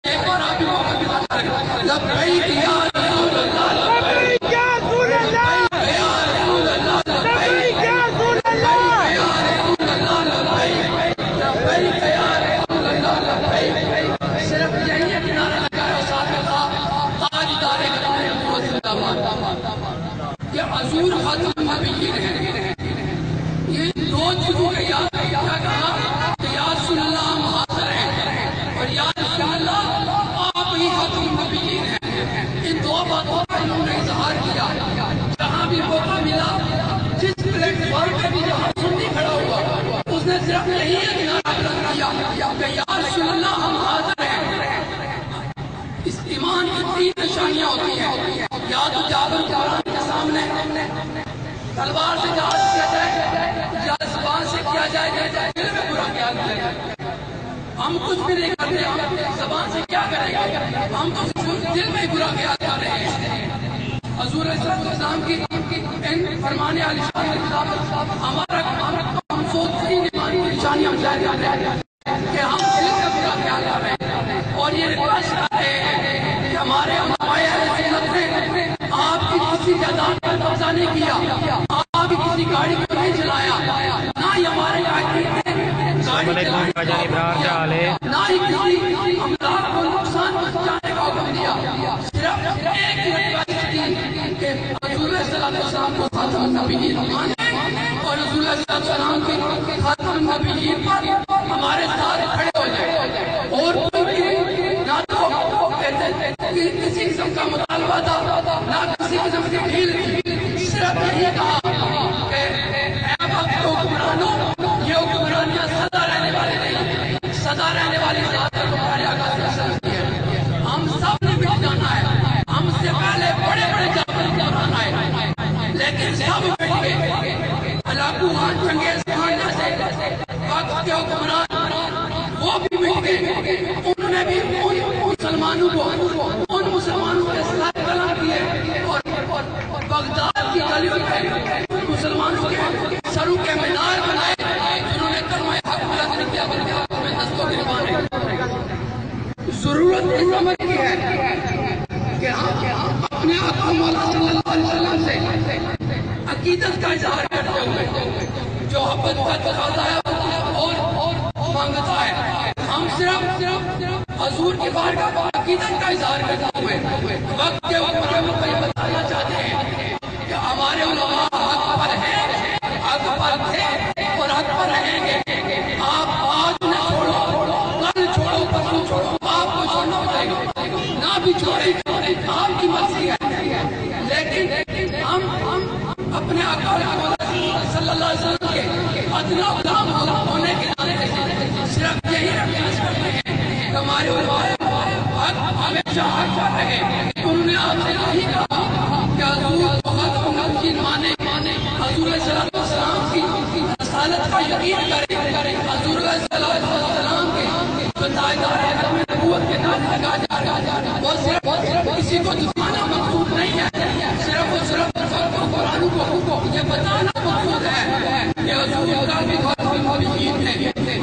ایک اور آپ بھی محبت کے ساتھ کریں لبیک یا رسول اللہ لبیک یا رسول اللہ لبیک یا رسول اللہ لبیک یا رسول اللہ لبیک. صرف یہی ایک نعرہ لگایا ساتھ میں تھا تاجدار قدم حضور زندہ باد کہ حضور خاتم النبیین ہیں. یہ دو چیزوں کے یاد کیا کہا کہ یا رسول اللہ ہم حاضر ہیں اور یا رسول اللہ آپ ہی خاتم النبیین ہیں. ان دو باتوں کا انہوں نے اظہار کیا. جہاں بھی موقع ملا جس پلیٹ فارم پہ بھی جہاں سنی کھڑا ہوا اس نے صرف یہی ایک نعرہ بلند کیا کہ یا رسول اللہ ہم حاضر ہیں. اس ایمان کی تین نشانیاں ہوتی ہیں. یا تو جابر قرآن کے سامنے تلوار سے جہاز کیا جائے یا زبان سے کیا جائے دل میں برا کیا جائے. ہم کچھ بھی نہیں کرتے. ہم زبان سے کیا کریں گے؟ ہم تو دل میں برا کیا کر رہے ہیں. حضور صلی اللہ علیہ وسلم کی ان فرمانے علی شان کے خلاف ہمارا ہم سوچتے ہی نہیں نشانیاں جائے جا رہے ہیں کہ ہم دل میں برا کیا کر رہے ہیں. اور یہ رواج ہے کہ ہمارے نے آپ کی کسی جائیداد پر قبضہ نہیں کیا. آپ کسی گاڑی کو نہیں چلایا. نہ ہی ہمارے نہ ہی کسی املاک کو نقصان پہنچانے کا حکم دیا. صرف ایک ہی ریکویسٹ کی کہ حضور صلی اللہ علیہ وسلم کو خاتم النبیین مانیں اور حضور صلی اللہ علیہ وسلم کی خاتم النبیین پر ہمارے ساتھ کھڑے ہو جائے. اور نہ تو کسی قسم کا مطالبہ تھا نہ کسی قسم کی ڈھیل تھی. صرف یہی کہا کہ اے وقت کے حکمرانوں یہ حکمرانیاں سدا رہنے والی نہیں. سدا رہنے والی ذات تمہارے آقا صلی اللہ علیہ وسلم کی ہے. ہم سب نے مٹ جانا ہے. ہم سے پہلے بڑے بڑے جابر آئے لیکن سب مٹ گئے. ہلاکو خان چنگیز خان جیسے وقت کے حکمران وہ بھی مٹ گئے. انہوں نے بھی ان مسلمانوں کے ساتھ کلام کیے اور بغداد کی گلیوں میں مسلمانوں کے سروں کے مینار بنائے جنہوں نے کلمہ حق بلند نہیں کیا بلکہ حق میں دستوں گربان ہے. ضرورت اس عمر کی ہے کہ ہم اپنے آقا مولا صلی اللہ علیہ وسلم سے عقیدت کا اظہار کرتے ہوئے جو محبت کا تقاضا ہے اور مانگتا ہے. ہم صرف حضور کے بارگاہ پر عقیدت کا اظہار کرتے ہوئے وقت کے حکمرانوں کو یہ بتانا چاہتے ہیں کہ ہمارے علماء حق پر ہیں, حق پر تھے اور حق پر رہیں گے. آپ آج نہ چھوڑو, کل چھوڑو, پرسوں چھوڑو, آپ کو چھوڑنا پڑے گا. نہ بھی چھوڑے آپ کی مرضی ہے. لیکن ہم اپنے آقا صلی اللہ علیہ وسلم کے ادنا غلام ہونے کے ناطے صرف یہی ریکویسٹ کرتے ہیں کہ ہمارے علماء ہمیشہ حق پر رہے. انہوں نے آپ سے یہی کہا کہ حضور کو خاتم النبیین مانے, حضور صلی اللہ علیہ وسلم کی رسالت کا یقین کرے, حضور صلی اللہ علیہ وسلم کے جو تاجدار قدم نبوت کے نام لگا جا رہا ہے وہ صرف کسی کو دکھانا مقصود نہیں ہے. صرف قرآن کو یہ بتانا مقصود ہے کہ حضور کا بھی خاتم النبیین ہے.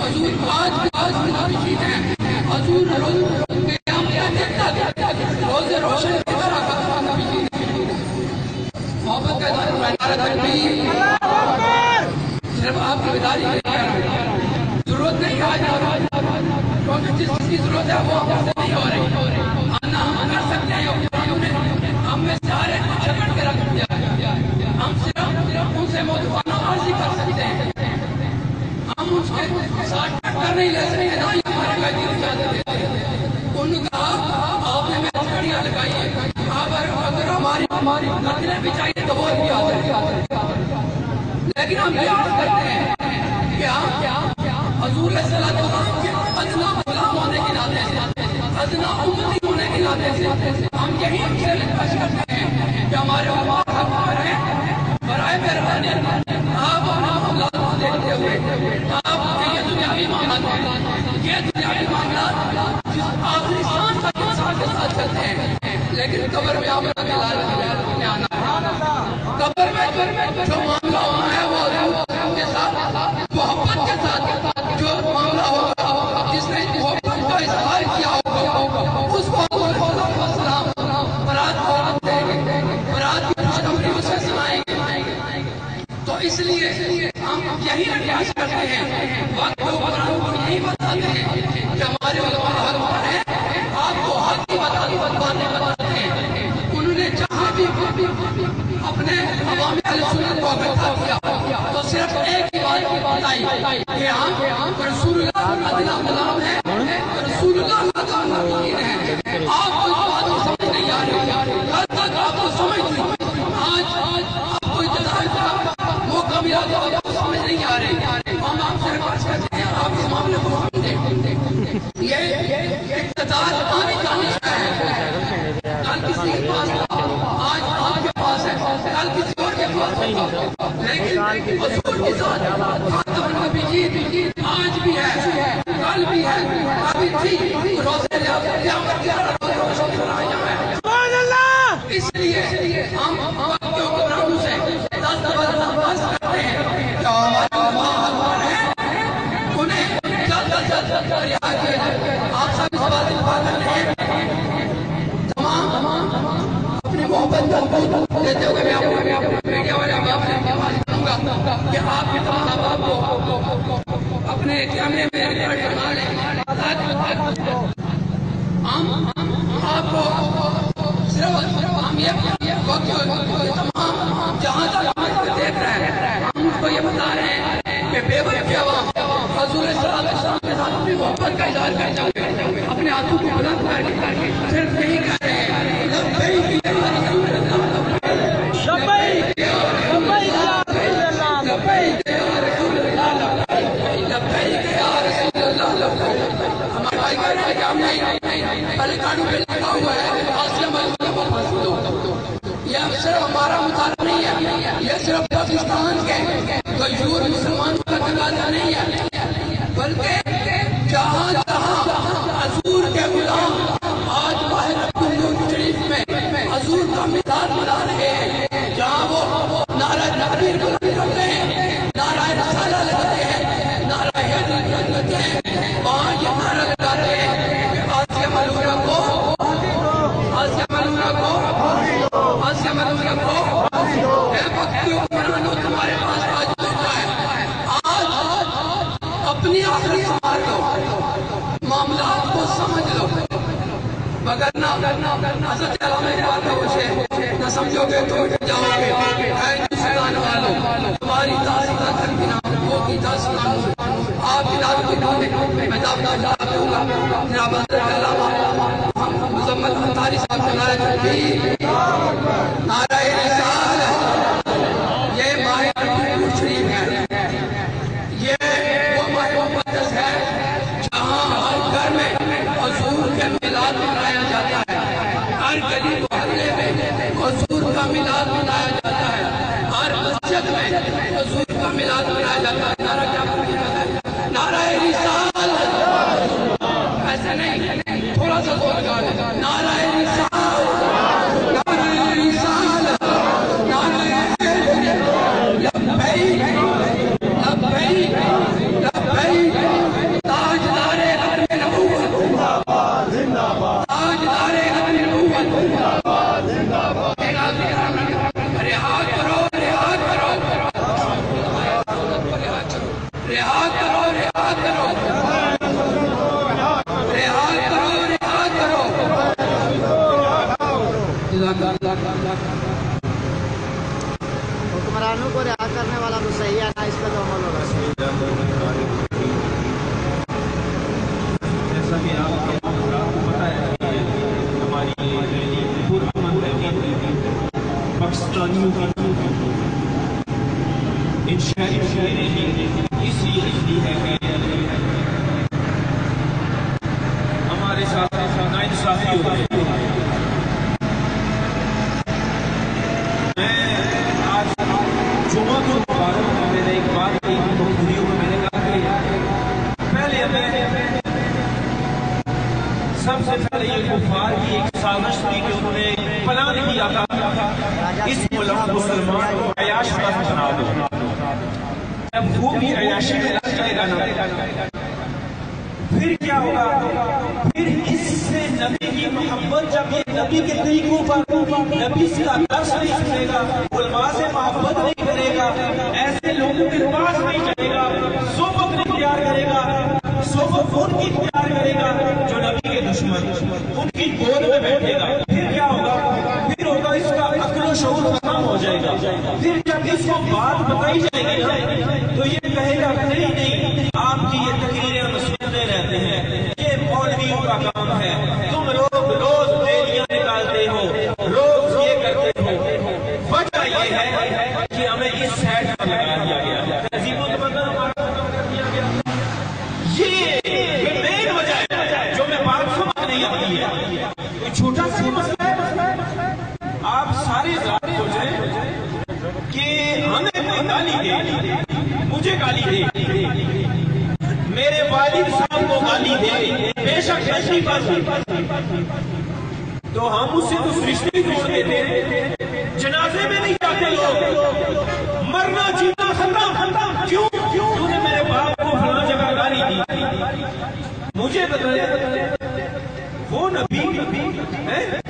حضور آج بھی نبیین ہے. حضور روز روشن کی طرح خاتم النبیین ہے. محبت کا نعرہ تکبیر. صرف آپ کی بیداری ضرورت نہیں ہے کیونکہ جس کی ضرورت ہے وہ ہم سے نہیں ہو رہی. ہم کر سکتے ہیں ہم میں سارے جھگڑ کے رکھ دیا. ہم صرف ان سے موضوعانہ عرضی کر سکتے ہیں. ہم اس کے ساتھ ٹکر نہیں لے سکتے. نہ ہی ہمارے قائدین اجازت دیتے ہیں. انہوں نے کہا آپ نے میں چھڑیاں لگائی ہیں, اگر ہماری نظریں بھی چاہیے تو وہ بھی آ جائے. لیکن ہم یہ عرض کرتے ہیں کہ حضور صلی اللہ علیہ وسلم کے ادنا غلام ہونے کے ناطے سے, ادنا امتی ہونے کے ناطے سے ہم یہی ریکویسٹ کرتے ہیں کہ ہمارے علماء حق پر ہیں. برائے مہربانی آپ اپنا معاملات کو دیکھتے ہوئے آپ یہ دنیاوی معاملات جس آخری سانس تک انسان کے ساتھ چلتے ہیں لیکن قبر میں آپ کا لال میں آنا ہے. قبر میں جو معاملہ ہونا ہے وہ کے ساتھ محبت کے ساتھ جو معاملہ ہوگا, جس نے محبت کا اظہار کیا ہوگا لیکن حضور کی ذات خاتم النبیین آج بھی ہے، کل بھی ہے، ابھی تھی، روزے قیامت 11 روزے روشن کرایا ہے۔ اس لیے ہم وقتوں کو برہم سے 10 دفعہ نماز کرتے ہیں، جو ہمارے ماں ہیں انہیں جلد رہا کیا جائے۔ آپ سب اس بات کرتے ہیں، تمام اپنی محبت کو دیتے ہوئے میں آپ میڈیا والے باپ سے آواز کروں گا کہ آپ کے تمام باپ کو اپنے کیمرے میں ریکارڈ کرنا لیں۔ ہم آپ کو صرف ہم یہ وقت تمام جہاں تک ہم دیکھ رہے ہیں، ہم اس کو یہ بتا رہے ہیں کہ بے وقت کے عوام حضور صلی اللہ علیہ وسلم کے ساتھ اپنی محبت کا اظہار کرتے ہوئے اپنے ہاتھوں کو بلند کر کے صرف یہی کہہ رہے ہیں، لبیک یا رسول اللہ، لبیک یا رسول اللہ، لبیک یا رسول اللہ۔ ہمارے بھائی کہہ رہے ہیں کہ ہم نہیں، پہلے کانوں پہ لکھا ہوا ہے آسیہ ملکہ فاصلو۔ یہ صرف ہمارا مطالبہ نہیں ہے، یہ صرف پاکستان کے غیور مسلمانوں کا تقاضا نہیں ہے، بلکہ جہاں جہاں حضور کے غلام آج باہر عبدالنور شریف میں حضور کا میلاد منا رہے ہیں، جہاں وہ نعرہ تکبیر کرتے ہیں، نعرہ رسالہ لگاتے ہیں، نعرہ حیدر لگاتے ہیں، وہاں یہ نعرہ لگاتے ہیں کہ آسیہ ملونہ کو، آسیہ ملونہ کو، آسیہ ملونہ کو، اے بختیوں مرانو تمہارے پاس آج موقع ہے، آج اپنی آخری سمار لو، معاملات کو سمجھ لو، وگرنہ حضرت علامہ اقبال کا وہ شعر، نہ سمجھو گے تو اٹھ جاؤ گے، اے ہندوستان والوں تمہاری داستان تک بنا ہوگی داستان۔ آپ کی دعوت میں دعوت دوں گا جناب حضرت علامہ مزمل انصاری صاحب سے نعرہ تکبیر، نعرہ رسالت۔ یہ ماہ عبدالنور شریف ہے، یہ وہ ماہ مقدس ہے جہاں ہر گھر میں حضور کے میلاد منایا جاتا ہے، ہر گلی محلے میں حضور کا میلاد منایا جاتا ہے، ہر مسجد میں حضور کا میلاد منایا جاتا ہے۔ نعرہ کیا بولتا ہے؟ نعرہ رسالت۔ ایسے نہیں، تھوڑا سا زور لگا لیں، نعرہ رسالت، نعرہ رسالت، نعرہ لبیک لبیک لبیک، تاجدار ختم نبوت، تاجدار ختم نبوت، رہا کرو، رہا کرو، رہا کرو، رہا کرو، رہا کرو، رہا کرو۔ حکمرانوں کو رہا کرنے والا تو صحیح ہے نا، اس کا جو عمل ہوگا جیسا کہ آپ کو پتا ہے کہ ہماری پاکستانیوں کی ان شہری نے اس لیے ہے کہ ہمارے ساتھ ناانصافی ہو رہی ہے۔ میں آج جمعہ کو مبارک میں نے ایک بات کی ویڈیو میں نے کہا کہ پہلے ہمیں سب سے پہلے یہ کفار کی ایک سازش تھی کہ انہوں نے پلان کیا تھا اس ملک مسلمان کو عیاش کا بنا دو، جب وہ بھی عیاشی میں لگ جائے گا نا پھر کیا ہوگا، پھر اس سے نبی کی محبت، جب یہ نبی کے طریقوں پر نبی کا درس نہیں سنے گا، علماء سے محبت نہیں کرے گا، ایسے لوگوں کے پاس نہیں جائے گا، صحبت نہیں اختیار کرے گا، صحبت ان کی اختیار کرے گا جو نبی کے دشمن ان کی گود میں بیٹھے گا، پھر کیا ہوگا، پھر ہوگا اس کا عقل و شعور ختم ہو جائے گا۔ پھر جب اس کو بات بتائی جائے گی تو یہ کہے گا نہیں، آپ کی یہ تقریریں ہم سنتے رہتے ہیں، یہ مولویوں کا کام ہے، تم لوگ روز ریلیاں نکالتے ہو، روز یہ کرتے ہو۔ وجہ یہ ہے کہ ہمیں اس سیٹ پر لگا دیا گیا، تہذیب و تمدن ہمارا کر دیا گیا۔ یہ مین وجہ ہے جو میں بات سمجھ نہیں آتی ہے، کوئی چھوٹا سا مسئلہ ہے۔ آپ ساری رات سوچیں کہ پر تو ہم اس سے تو سرشتے توڑ دیتے ہیں، جنازے میں نہیں جاتے لوگ، مرنا جینا ختم، کیوں تو نے میرے باپ کو فلاں جگہ گالی دی، مجھے بتائے وہ نبی ہے